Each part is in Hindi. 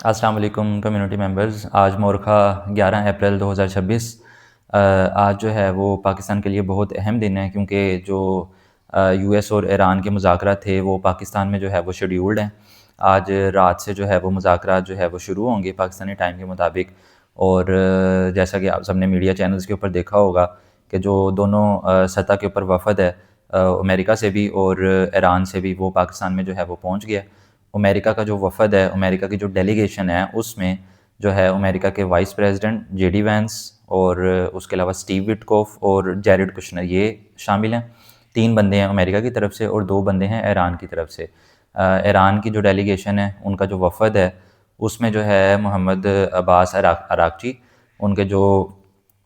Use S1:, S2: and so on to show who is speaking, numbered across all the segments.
S1: अस्सलाम वालेकुम कम्युनिटी मेंबर्स। आज मोरखा 11 अप्रैल 2026। आज जो है वो पाकिस्तान के लिए बहुत अहम दिन है क्योंकि जो यूएस और ईरान के मुज़ाकरात थे वो पाकिस्तान में जो है वो शेड्यूल्ड हैं। आज रात से जो है वो मुज़ाकरात जो है वो शुरू होंगे पाकिस्तानी टाइम के मुताबिक। और जैसा कि आप सबने मीडिया चैनल्स के ऊपर देखा होगा कि जो दोनों सतह के ऊपर वफ़द है, अमेरिका से भी और ईरान से भी, वो पाकिस्तान में जो है वो पहुँच गया। अमेरिका का जो वफ़द है, अमेरिका की जो डेलीगेशन है, उसमें जो है अमेरिका के वाइस प्रेसिडेंट जेडी वैंस और उसके अलावा स्टीव विटकॉफ और जैरेड कुशनर, ये शामिल हैं। 3 बंदे हैं अमेरिका की तरफ से और 2 बंदे हैं ईरान की तरफ से। ईरान की जो डेलीगेशन है, उनका जो वफ़द है, उसमें जो है मोहम्मद अब्बास अरागची, उनके जो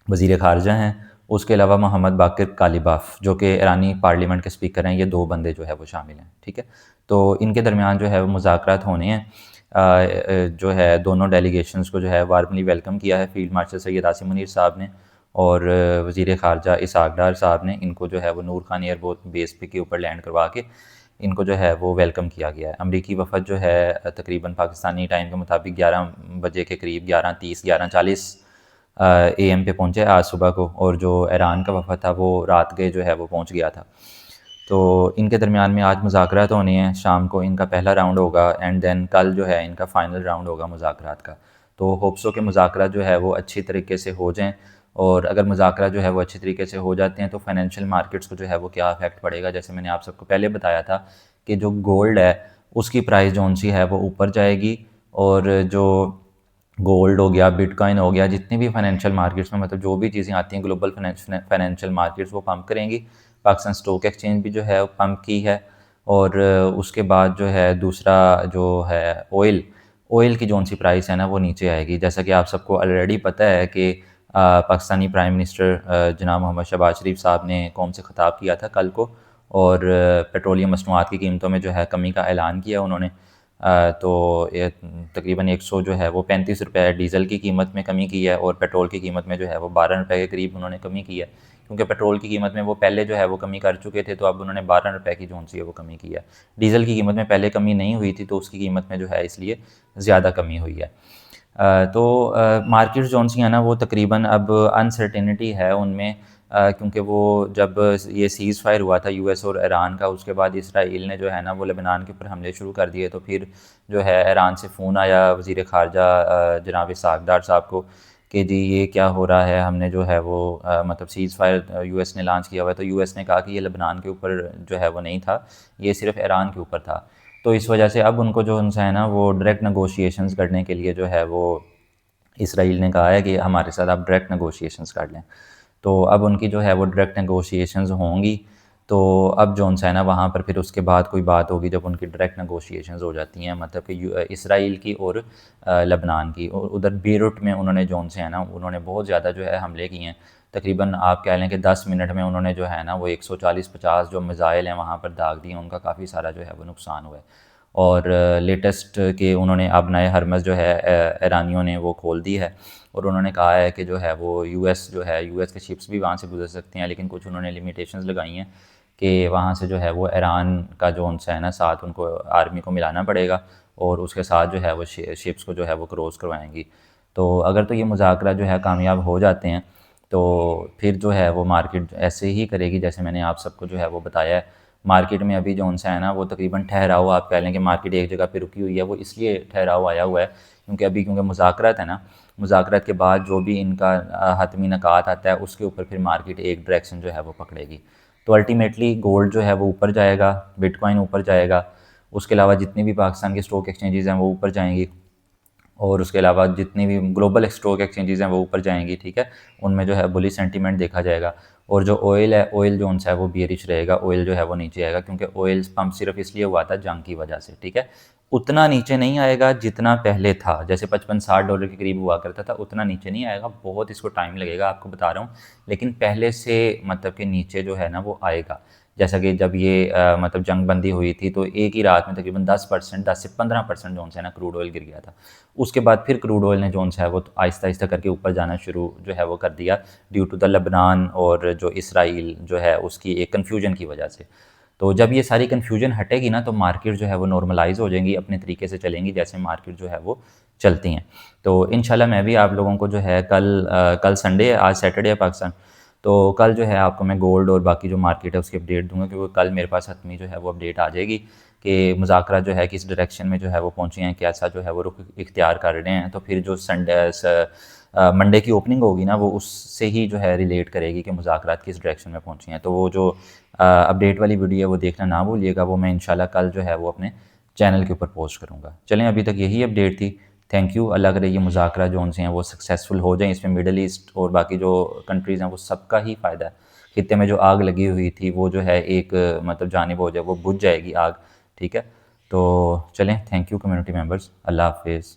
S1: वज़ीर ख़ारजा हैं, उसके अलावा मोहम्मद बाक़िर कालिबाफ़ जो कि ईरानी पार्लियामेंट के स्पीकर हैं, ये 2 बंदे जो है वो शामिल हैं, ठीक है। तो इनके दरमियान जो है वो मुज़ाकरात होने हैं। जो है दोनों डेलीगेशंस को जो है वार्मली वेलकम किया है फ़ील्ड मार्शल सैयद आसिम मुनीर साहब ने और वज़ीर ख़ारजा इसहाक़ डार साहब ने। इनको जो है वो नूर खान एयरपोर्ट बेस पे के ऊपर लैंड करवा के इनको जो है वो वेलकम किया गया है। अमरीकी वफ़द जो है तकरीबन पाकिस्तानी टाइम के मुताबिक 11 बजे के करीब 11:30 11:40 AM पे पहुँचे आज सुबह को, और जो ईरान का वफ़द था वो रात गए जो है वो पहुँच गया था। तो इनके दरमियान में आज मुज़ाकरात होने हैं। शाम को इनका पहला राउंड होगा एंड देन कल जो है इनका फ़ाइनल राउंड होगा मुज़ाकरात का। तो होप्स हो कि मुज़ाकरात जो है वो अच्छी तरीके से हो जाएँ, और अगर मुज़ाकरात जो है वो अच्छी तरीके से हो जाते हैं तो फ़ाइनेंशियल मार्केट्स को जो है वो क्या इफ़ेक्ट पड़ेगा। जैसे मैंने आप सबको पहले बताया था कि जो गोल्ड है उसकी प्राइस जौन-सी है वो ऊपर जाएगी, और जो गोल्ड हो गया, बिटकॉइन हो गया, जितनी भी फाइनेंशियल मार्केट्स में मतलब जो भी चीज़ें आती हैं ग्लोबल फाइनेंशियल मार्केट्स, वो पम्प करेंगी। पाकिस्तान स्टॉक एक्सचेंज भी जो है वो पम्प की है। और उसके बाद जो है दूसरा जो है ऑयल की जौन सी प्राइस है ना वो नीचे आएगी। जैसा कि आप सबको ऑलरेडी पता है कि पाकिस्तानी प्राइम मिनिस्टर जनाब मोहम्मद शहबाज शरीफ साहब ने कौम से ख़िताब किया था कल को, और पेट्रोलियम मसनूआत की कीमतों में जो है कमी का ऐलान किया उन्होंने। तो ये तकरीबन 100 जो है वो 35 रुपये डीज़ल की कीमत में कमी की है, और पेट्रोल की कीमत में जो है वो 12 रुपये के करीब उन्होंने कमी की है। क्योंकि पेट्रोल की कीमत में वो पहले जो है वो कमी कर चुके थे, तो अब उन्होंने 12 रुपये की जौन सी है वो कमी की है। डीज़ल की कीमत में पहले कमी नहीं हुई थी, तो उसकी कीमत में जो है इसलिए ज़्यादा कमी हुई है। तो मार्केट्स जौन सी हैं ना वो तकरीबन अब अनसर्टेनिटी है उनमें, क्योंकि वो जब ये सीज़ फायर हुआ था यूएस और ईरान का, उसके बाद इसराइल ने जो है ना वो लेबनान के ऊपर हमले शुरू कर दिए। तो फिर जो है ईरान से फ़ोन आया वज़ीर ख़ारजा जनाब इसहाक़ डार साहब को कि जी ये क्या हो रहा है, हमने जो है वो मतलब सीज़ फायर यूएस ने लॉन्च किया हुआ है। तो यूएस ने कहा कि ये लेबनान के ऊपर जो है वो नहीं था, ये सिर्फ़ ईरान के ऊपर था। तो इस वजह से अब उनको जो उनसे है ना वो डायरेक्ट नेगोशिएशंस करने के लिए जो है वो इसराइल ने कहा है कि हमारे साथ आप डायरेक्ट नेगोशिएशंस कर लें। तो अब उनकी जो है वो डायरेक्ट नेगोशिएशंस होंगी। तो अब जौन-सा है ना वहाँ पर फिर उसके बाद कोई बात होगी जब उनकी डायरेक्ट नेगोशिएशंस हो जाती हैं, मतलब कि इसराइल की और लेबनान की। और उधर बेरूट में उन्होंने जौन-से है ना उन्होंने बहुत ज़्यादा जो है हमले किए हैं। तकरीबन आप कह लें कि 10 मिनट में उन्होंने जो है ना वो 140-50 जो मिज़ाइल हैं वहाँ पर दाग दिए, उनका काफ़ी सारा जो है वो नुकसान हुआ है। और लेटेस्ट के उन्होंने अब नए हरमज़ जो है ईरानियों ने वो खोल दी है, और उन्होंने कहा है कि जो है वो यूएस जो है यूएस के शिप्स भी वहाँ से गुजर सकते हैं, लेकिन कुछ उन्होंने लिमिटेशंस लगाई हैं कि वहाँ से जो है वो ईरान का जो उनसे है ना साथ उनको आर्मी को मिलाना पड़ेगा, और उसके साथ जो है वो शिप्स को जो है वो क्रॉस करवाएंगी। तो अगर तो ये मुज़ाकरा जो है कामयाब हो जाते हैं तो फिर जो है वो मार्केट ऐसे ही करेगी जैसे मैंने आप सबको जो है वो बताया है। मार्केट में अभी जौन-सा है ना वो तकरीबन ठहराव, आप कह लें कि मार्केट एक जगह पे रुकी हुई है। वो इसलिए ठहराव आया हुआ है क्योंकि मुज़ाकरात है ना, मुज़ाकरात के बाद जो भी इनका हतमी नकात आता है उसके ऊपर फिर मार्केट एक डायरेक्शन जो है वो पकड़ेगी। तो अल्टीमेटली गोल्ड जो है वो ऊपर जाएगा, बिटकॉइन ऊपर जाएगा, उसके अलावा जितनी भी पाकिस्तान की स्टॉक एक्सचेंजेस हैं वो ऊपर जाएँगी, और उसके अलावा जितनी भी ग्लोबल स्टॉक एक्सचेंजेस हैं वो ऊपर जाएँगी, ठीक है। उनमें जो है बुलिश सेंटीमेंट देखा जाएगा। और जो ऑयल है, ऑयल जौन-सा है वो बेयरिश रहेगा, ऑयल जो है वो नीचे आएगा, क्योंकि ऑयल पम्प सिर्फ इसलिए हुआ था जंग की वजह से, ठीक है। उतना नीचे नहीं आएगा जितना पहले था, जैसे $55-60 के करीब हुआ करता था, उतना नीचे नहीं आएगा, बहुत इसको टाइम लगेगा, आपको बता रहा हूँ। लेकिन पहले से मतलब कि नीचे जो है ना वो आएगा। जैसा कि जब ये मतलब जंग बंदी हुई थी तो एक ही रात में तकरीबन 10% 10 से 15% जौन सा है ना क्रूड ऑयल गिर गया था। उसके बाद फिर क्रूड ऑयल ने जौन सा है वो आहिस्ता-आहिस्ता करके ऊपर जाना शुरू जो है वो कर दिया, ड्यू टू द लेबनान और जो इसराइल जो है उसकी एक कन्फ्यूजन की वजह से। तो जब ये सारी कन्फ्यूजन हटेगी ना तो मार्केट जो है वो नॉर्मलाइज़ हो जाएंगी, अपने तरीके से चलेंगी जैसे मार्केट जो है वो चलती हैं। तो इंशाल्लाह मैं भी आप लोगों को जो है कल संडे है, आज सैटरडे है पाकिस्तान, तो कल जो है आपको मैं गोल्ड और बाकी जो मार्केट है उसकी अपडेट दूँगा, क्योंकि कल मेरे पास हतमी जो है वो अपडेट आ जाएगी कि मुज़ाकरात जो है किस डायरेक्शन में जो है वो पहुँचे हैं, कैसा जो है वो रुख इख्तियार कर रहे हैं। तो फिर जो मंडे की ओपनिंग होगी ना, वो उससे ही जो है रिलेट करेगी कि मुज़ाकरात किस डायरेक्शन में पहुँचे हैं। तो वो जो अपडेट वाली वीडियो है वो देखना ना भूलिएगा, वो मैं इंशाल्लाह कल जो है वो अपने चैनल के ऊपर पोस्ट करूँगा। चलें, अभी तक यही अपडेट थी। Thank you. अल्लाह करे ये मुज़ाकरा जो उनसे हैं वो सक्सेसफुल हो जाएँ। इसमें मिडल ईस्ट और बाकी जो कंट्रीज़ हैं वो सबका ही फ़ायदा है। खित्ते में जो आग लगी हुई थी वो जो है एक मतलब जानिब हो जाए, वो बुझ जाएगी आग, ठीक है? तो चलें, थैंक यू कम्युनिटी मेंबर्स। अल्लाह हाफ़िज़।